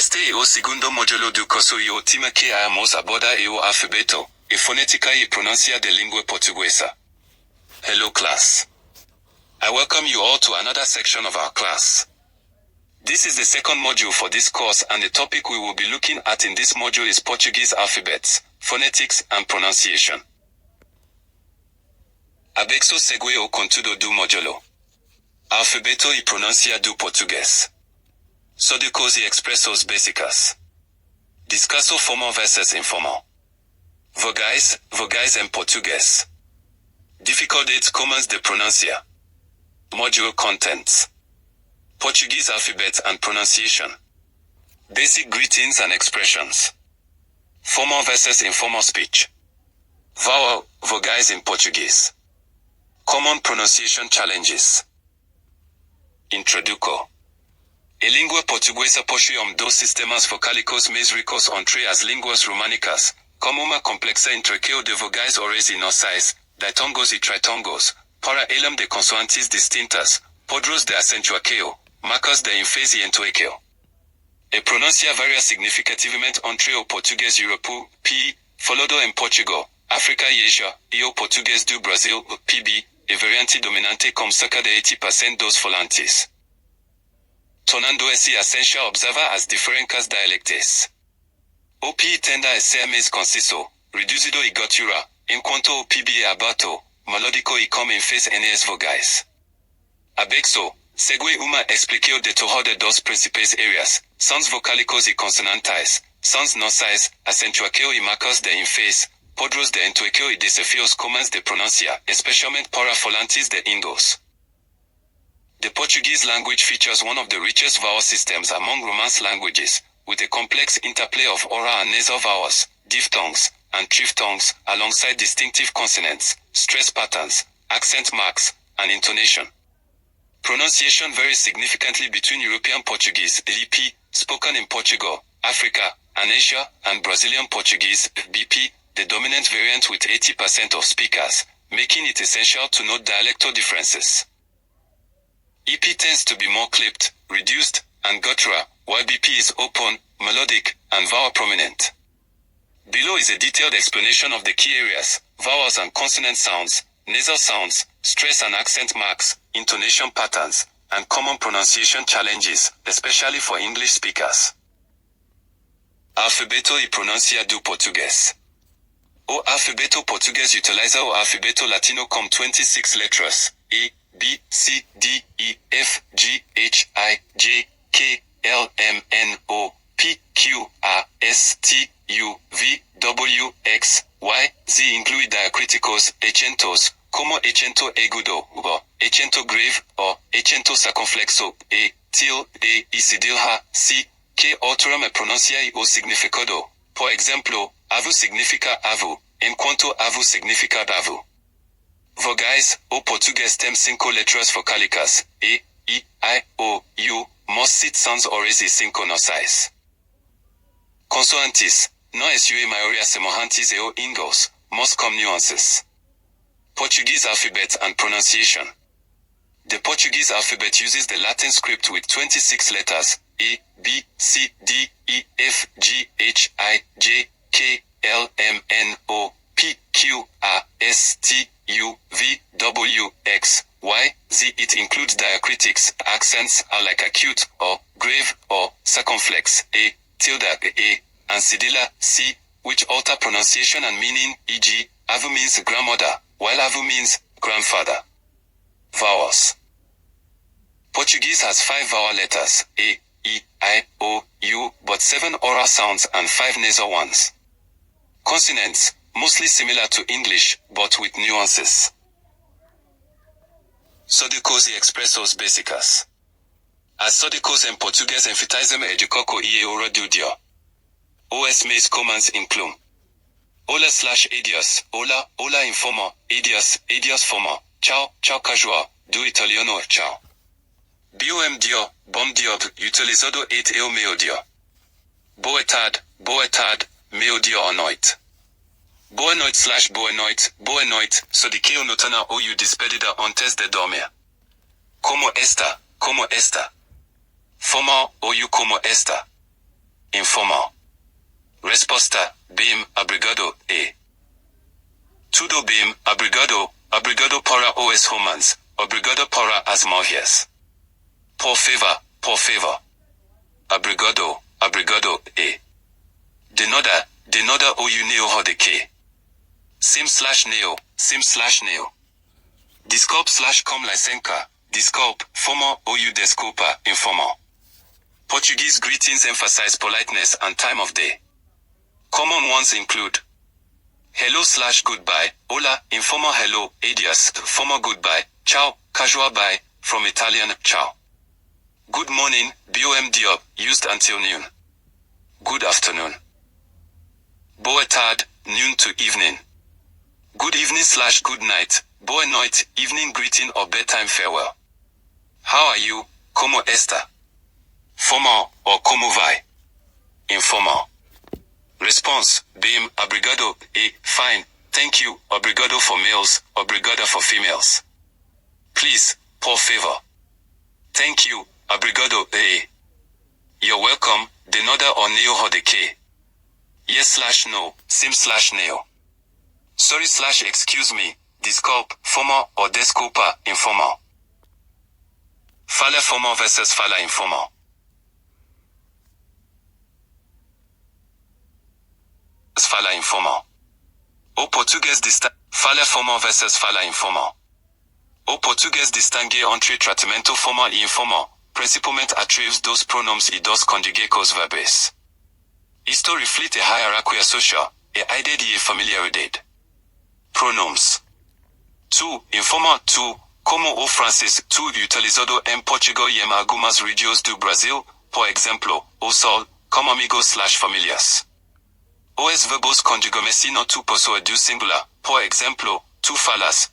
Este é o segundo módulo do curso e o tema que vamos abordar é o alfabeto, e fonética e pronúncia de língua portuguesa. Hello class. I welcome you all to another section of our class. This is the second module for this course, and the topic we will be looking at in this module is Portuguese alphabets, phonetics, and pronunciation. Abexo segue o conteúdo do módulo. Alfabeto e pronúncia do português. Sódicos e expressos básicas. Discusso formal versus informal. Vogais em português. Dificuldades comuns de pronúncia. Module contents. Portuguese alphabet and pronunciation. Basic greetings and expressions. Formal versus informal speech. Vogais in Portuguese. Common pronunciation challenges. Introduco. A língua portuguesa possui dois sistemas vocálicos mais ricos entre as línguas românicas, como uma complexa interqueo de vogais orais e nasais, ditongos e tritongos, para além de consoantes distintas, podros de acentuaqueo, marcas de ênfase e entoiqueo. A pronúncia varia significativamente entre o português europeu, PI, falado em Portugal, África e Ásia, e o português do Brasil, PB, a variante dominante com cerca de 80% dos falantes. Tornando-se essencial observar as diferentes dialectes. O PI tende a ser mais conciso, reduzido e gutural, enquanto o PB é aberto, melódico e com ênfase nas vogais. Abexo segue uma explicação de todas dos principais áreas, sons vocálicos e consonantais, sons nasais, acentuaqueo e marcas de ênfase, podros de entoiqueo e desafios comuns de pronúncia, especialmente para falantes de línguas. The Portuguese language features one of the richest vowel systems among Romance languages, with a complex interplay of oral and nasal vowels, diphthongs, and triphthongs, alongside distinctive consonants, stress patterns, accent marks, and intonation. Pronunciation varies significantly between European Portuguese, LP, spoken in Portugal, Africa, and Asia, and Brazilian Portuguese, BP, the dominant variant with 80% of speakers, making it essential to note dialectal differences. EP tends to be more clipped, reduced, and guttural, while BP is open, melodic, and vowel prominent. Below is a detailed explanation of the key areas, vowels and consonant sounds, nasal sounds, stress and accent marks, intonation patterns, and common pronunciation challenges, especially for English speakers. Alfabeto e pronúncia do português. O alfabeto português utiliza o alfabeto latino com 26 letras, A, B, C, D, E, F, G, H, I, J, K, L, M, N, O, P, Q, R, S, T, U, V, W, X, Y, Z inclui diacríticos, acentos, como acento agudo, o, acento grave, o, acento circunflexo, E, tilde, e cedilha, C, que alteram a pronúncia e o significado. Por exemplo, avo significa avo, enquanto avo significa davo. Vogais, o português tem 5 letras vocálicas, E, I, O, U, most sit sounds orais e 5 nasais. Consoantes, não existe maioria semelhantes ao inglês, most com nuances. Portuguese alphabet and pronunciation. The Portuguese alphabet uses the Latin script with 26 letters, A, B, C, D, E, F, G, H, I, J, K, L, M, N, O, P, Q, R, S, T, U, V, W, X, Y, Z. It includes diacritics, accents are like acute, or grave, or circumflex, A, tilde, A, and cedilla, C, which alter pronunciation and meaning, e.g., avo means grandmother, while avo means grandfather. Vowels. Portuguese has 5 vowel letters, A, I, O, U, but 7 oral sounds and 5 nasal ones. Consonants, mostly similar to English, but with nuances. Sódicos e expressos básicas. As sódicos em português enfatizam educoco e ora do dia. Os mais comuns incluem Hola/adios, hola, hola informal, adios formal, ciao, ciao casual, do italiano ciao. Bom dia, utilizado et eu meio-dia. Boa tarde, meio-dia à noite. Boa noite, sodiqueo notana ou despedida antes de dormir. Como está? Formal ou como está. informal. Resposta, bem, obrigado, e. Tudo bem, obrigado, obrigado para os romans, obrigado para as mulheres. Por favor. Obrigado, obrigado, e. De nada ou neo de que. Sim/neo. Desculpe/com licença, desculpe, formal ou desculpa, informal. Portuguese greetings emphasize politeness and time of day. Common ones include hello/goodbye, hola, informal hello, adios, formal goodbye, ciao, casual bye, from Italian, ciao. Good morning, bom dia, used until noon. Good afternoon. Boa tarde, noon to evening. Good evening/good night, boa noite, evening greeting or bedtime farewell. How are you, como está? Formal or como vai? Informal. Response, bem, obrigado, e, fine, thank you, obrigado for males, obrigada for females. Please, por favor. Thank you, obrigado, e. You're welcome, de nada or neo de que. Yes/no, sim/neo. Sorry/excuse me, desculpe, formal or desculpa, informal. Fala formal versus fala informal. Fala informal. O português fala formal versus fala informal. O português distingue entre tratamento formal e informal, principalmente através dos pronomes e dos conjugados verbais. Isto reflete a hierarquia social, e a ideia de familiaridade. Pronomes. Tu, informal tu, como o francês tu utilizado em Portugal e em algumas regiões do Brasil, por exemplo, o sol, como amigos/familias. Os verbos conjugam-se no tu pessoa do singular, por exemplo, tu falas.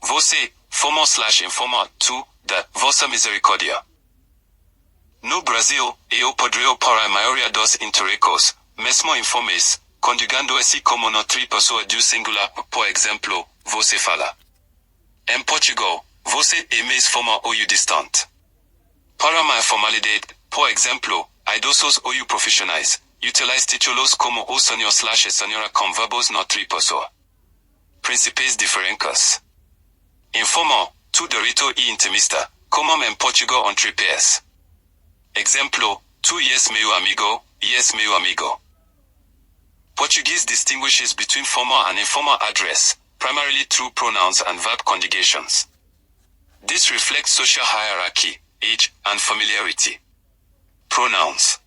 Você, formal/informal, tu, da vossa misericórdia. No Brasil, eu poderia para a maioria dos interecos, mesmo informais, conjugando-se como no tri pessoa do singular, por exemplo, você fala. Em Portugal, você é mais formal ou distante. Para a formalidade, por exemplo, idosos ou profissionais, utilize títulos como o senhor/a senhora com verbos no tri pessoa. Principais diferenças. Informal, tu direito e intimista, como em Portugal entre pairs. Exemplo, tu és meu amigo, és meu amigo. Portuguese distinguishes between formal and informal address, primarily through pronouns and verb conjugations. This reflects social hierarchy, age, and familiarity. Pronouns.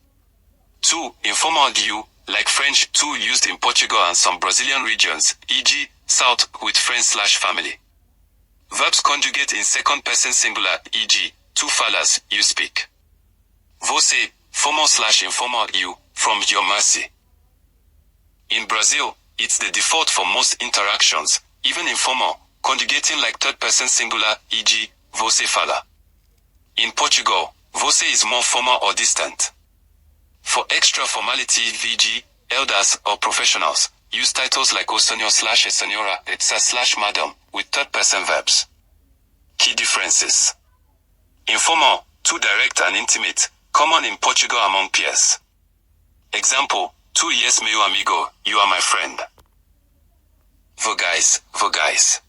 Tu, informal you, like French tu used in Portugal and some Brazilian regions, e.g., South, with friends/family. Verbs conjugate in second person singular, e.g., tu falas, you speak. Você, formal/informal you, from your mercy. In Brazil, it's the default for most interactions, even informal, conjugating like third person singular, e.g., você fala. In Portugal, você is more formal or distant. For extra formality, v.g., elders or professionals, use titles like o senhor/a senhora, etc/madam, with third person verbs. Key differences. Informal, too direct and intimate, common in Portugal among peers. Example, tu és meu amigo, you are my friend. Vogais.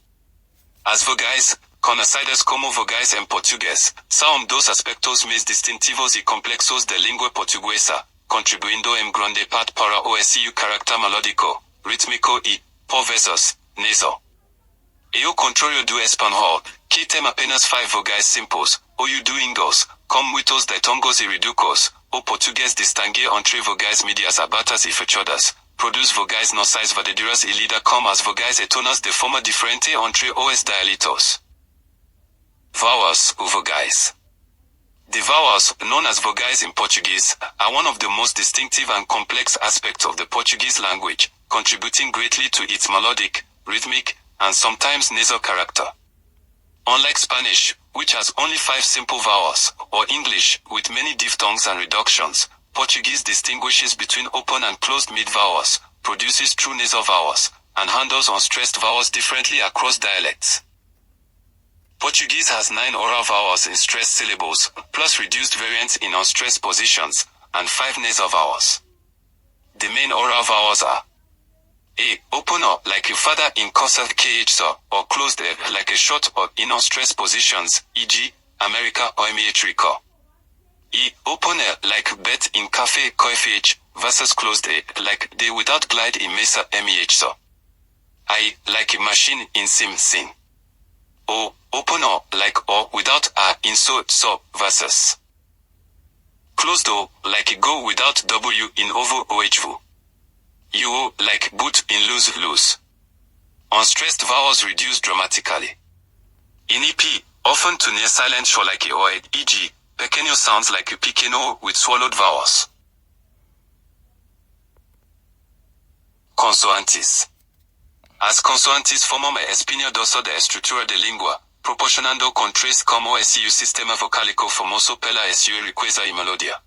As vogais, conhecidas como vogais em português, são dos aspectos mais distintivos e complexos da língua portuguesa, contribuindo em grande parte para o seu carácter melódico, rítmico e, por vezes, nasal. E o contrário do espanhol, que tem apenas 5 vogais simples, ou do inglês, com muitos ditongos e reducos, o português distingue entre vogais médias abertas e fechadas, produz vogais nasais verdadeiras e lida com as vogais e tonas de forma diferente entre os dialetos. Vowels ou vogais. The vowels, known as vogais in Portuguese, are one of the most distinctive and complex aspects of the Portuguese language, contributing greatly to its melodic, rhythmic, and sometimes nasal character. Unlike Spanish, which has only 5 simple vowels, or English, with many diphthongs and reductions, Portuguese distinguishes between open and closed mid-vowels, produces true nasal vowels, and handles unstressed vowels differently across dialects. Portuguese has 9 oral vowels in stressed syllables, plus reduced variants in unstressed positions, and 5 nasal vowels. The main oral vowels are A. Open or like a father in cursive KH or closed like a short or inner stress positions, e.g., America or MEH recall. E. Open like bet in cafe coifh versus closed like they without glide in mesa MEH I. Like a machine in sim sin. O. Open or like or without a in so versus closed o like a go without W in ovo ohv. U like boot in lose. Unstressed vowels reduce dramatically. In EP, often to near silent show like a or e.g., pequeño sounds like a pequeño with swallowed vowels. Consoantes. As consoantes formam espina dorsal de estructura de lingua, proporcionando con tres como su sistema vocálico famoso pela su riqueza y melodia.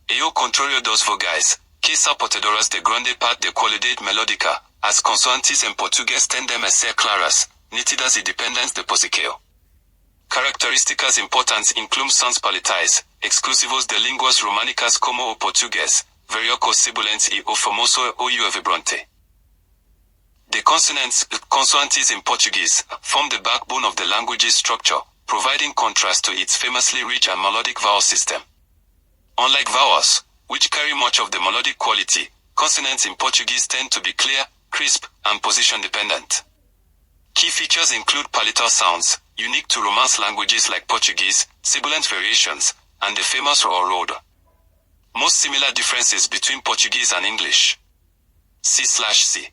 Ello contrario dos vogais, que son portadoras de grande parte de cualidad melódica, as consoantes en portugués tendem a ser claras, nítidas y dependientes de posiqueo. Características importantes incluyen sons palatais, exclusivos de lenguas románicas como o portugués, variocos sibilants y o famoso ou vibrante. The consonants in Portuguese form the backbone of the language's structure, providing contrast to its famously rich and melodic vowel system. Unlike vowels, which carry much of the melodic quality, consonants in Portuguese tend to be clear, crisp, and position-dependent. Key features include palatal sounds, unique to Romance languages like Portuguese, sibilant variations, and the famous road. Most similar differences between Portuguese and English. C/C.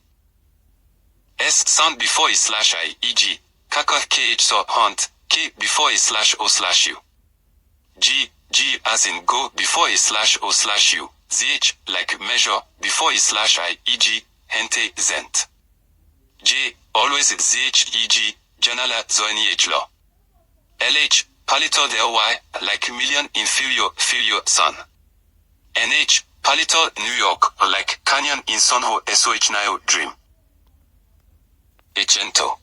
S sound before /I, e.g., kaka kh hunt, k before /o/u. G as in go before /o/u, zh like measure before /I, e.g., gente zent. J always at zh, e.g., janala zonih law. LH palatal ly like million inferior sun. NH palatal New York like canyon in sonho soh dream. Ecento.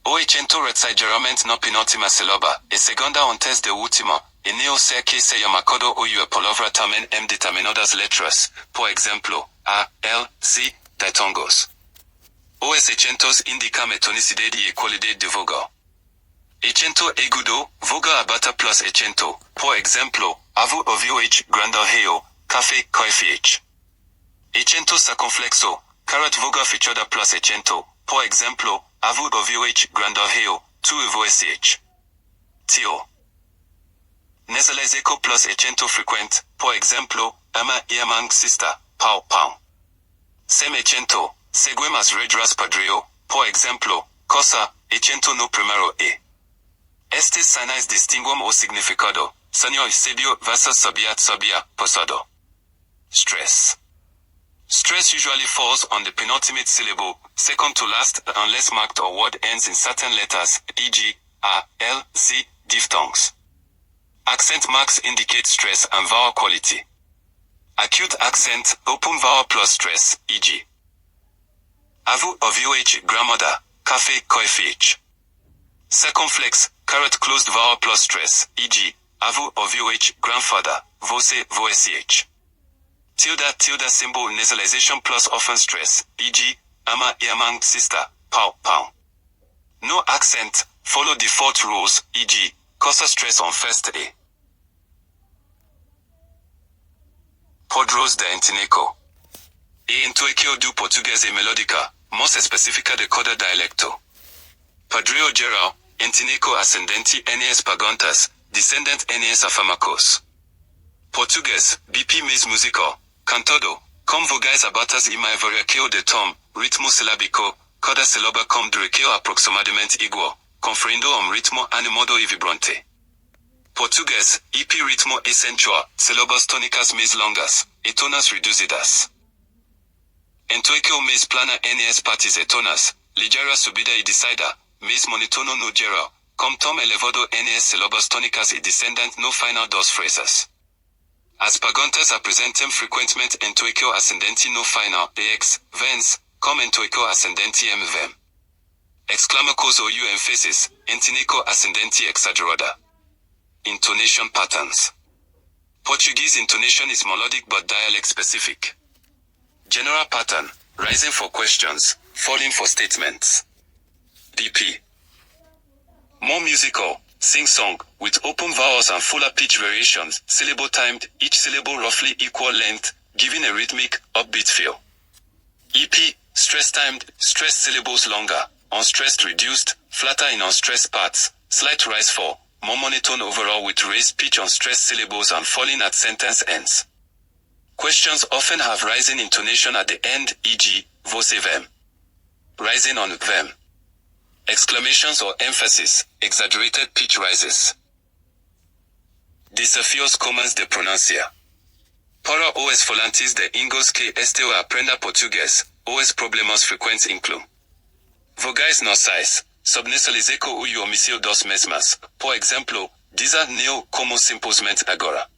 O ecento geralmente no penúltima sílaba, e segunda antes de última, e neo ser que se llamado o a palavra também determinadas letras, por exemplo, A, L, C, ditongos. Os acentos indicam a tonicidade e qualidade de vogal. Acento agudo, vogal abata plus acento, por exemplo, avo ovh grandal heo, café coifh. Acento circunflexo, carat vogal fechada plus acento, por exemplo, avo ovh grandal heo, tu vosh. Tio. Nasalizeco plus acento frequent, por exemplo, ama iamang sista, pau. Sem acento, seguimas regras padreo, por exemplo, cosa, acento no primero e. Estes sinais distinguem o significado, senhor sebio versus sabia, pasado. Stress. Stress usually falls on the penultimate syllable, second to last unless marked or word ends in certain letters, e.g., A, L, C, diphthongs. Accent marks indicate stress and vowel quality. Acute accent, open vowel plus stress, e.g. Avo ovh grandmother, café coifh. Circumflex, carat closed vowel plus stress, e.g. Avo ovh grandfather, vosh. Tilde symbol nasalization plus often stress, e.g. ama iamang sister, pau. No accent, follow default rules, e.g. cosa stress on first A. Podros de Entineco. E intuicio do português e melódica, más específica de cada dialecto. Padrio geral, Entineco ascendente NS pagontas, descendent NS afamacos. Português, BP mes musical, cantado, com vogais abatas e mai variação de tom, ritmo silábico, cada sílaba com duração aproximadamente igual, conferindo ritmo animado e vibrante. Português, EP ritmo essential, sílabas tônicas mais longas, e tonas reduzidas. Entuicio mais plana NS partes e tonas, ligeira subida e descida, mais monótono no geral, com tom elevado NS sílabas tônicas e descendente no final das frases. As pagontas apresentam frequentemente entuicio ascendente no final, ex, vens, com entuicio ascendente vem. Exclamacos ou emphasis, Entineco ascendente exagerada. Intonation patterns. Portuguese intonation is melodic but dialect specific. General pattern, rising for questions, falling for statements. BP. More musical, sing-song, with open vowels and fuller pitch variations, syllable timed, each syllable roughly equal length, giving a rhythmic, upbeat feel. EP, stress timed, stressed syllables longer, unstressed reduced, flatter in unstressed parts, slight rise for, more monotone overall with raised pitch on stressed syllables and falling at sentence ends. Questions often have rising intonation at the end, e.g., você vem. Rising on them. Exclamations or emphasis, exaggerated pitch rises. Desafios comuns de pronuncia. Para os falantes de ingles que estão a aprender português, os problemas frequentes incluem vogais nasais, subnasalizar o omissão das mesmas, por exemplo, dizer neo como simplesmente agora.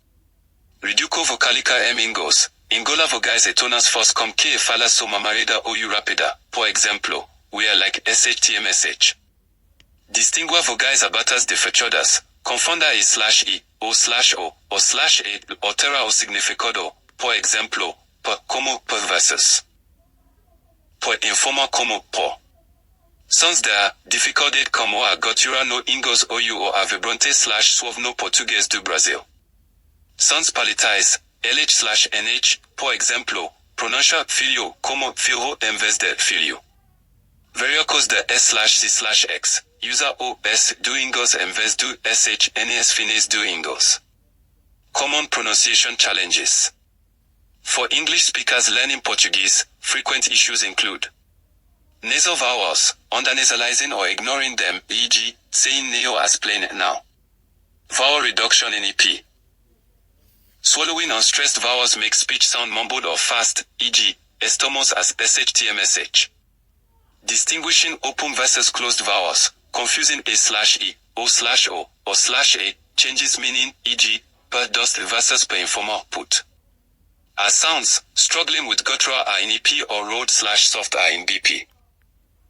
Reduco vocálica em ingles, engola vogais e tonas fos como que fala soma marida ou rápida, por exemplo, we are like SHTMSH. Distingua vogais abatas de fechadas, confunda e/i, o/o, o/e, altera o significado, por exemplo, por como por versus. Por informa como por. Sons da dificuldade como a gotura no ingles ou a vibrante/suave no português do Brasil. Sons palatais, LH/NH, por exemplo, pronuncia filho como filho em vez de filho. Variocos de S/C/X, usa o S do ingles em vez do SH NS fines do ingles. Common pronunciation challenges. For English speakers learning Portuguese, frequent issues include nasal vowels, undernasalizing or ignoring them, e.g., saying neo as plain now. Vowel reduction in EP. Swallowing unstressed vowels makes speech sound mumbled or fast, e.g., estamos as SHTMSH. Distinguishing open versus closed vowels, confusing a/e, o/o, or/a, changes meaning, e.g., per dust versus per informal put. As sounds, struggling with guttural are in EP or road/soft are in BP.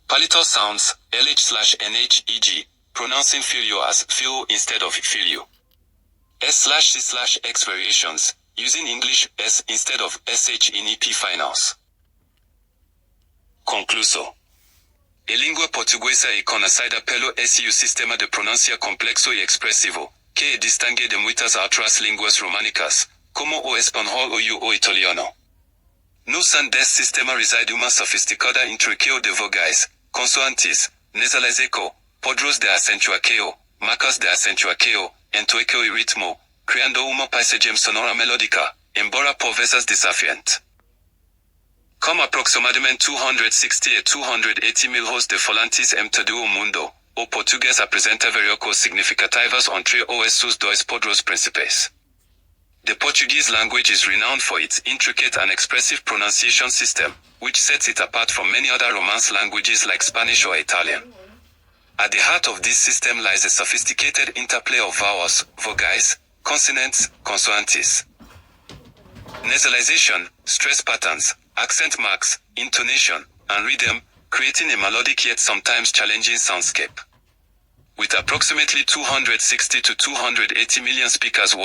Palatal sounds, LH/NH, e.g., pronouncing filio as fio instead of filio. S/C/X variations, using English S instead of SH in EP finals. Concluso. A língua portuguesa é conhecida pelo seu sistema de pronúncia complexo e expressivo, que é distingue de muitas outras línguas românicas, como o espanhol ou o italiano. No sein desse sistema reside uma sofisticada intricação de vogais, consoantes, nasalização, podros de acentuação, marcas de acentuação, entoação e ritmo, criando uma paisagem sonora melódica, embora por vezes desafiante. Com aproximadamente 260 a 280 mil hosts de falantes em todo o mundo, o português apresenta variocos significativos entre os seus dois podros principais. The Portuguese language is renowned for its intricate and expressive pronunciation system, which sets it apart from many other Romance languages like Spanish or Italian. At the heart of this system lies a sophisticated interplay of vowels, vogais, consonants, consoantes. Nasalization, stress patterns, accent marks, intonation, and rhythm, creating a melodic yet sometimes challenging soundscape. With approximately 260 to 280 million speakers worldwide,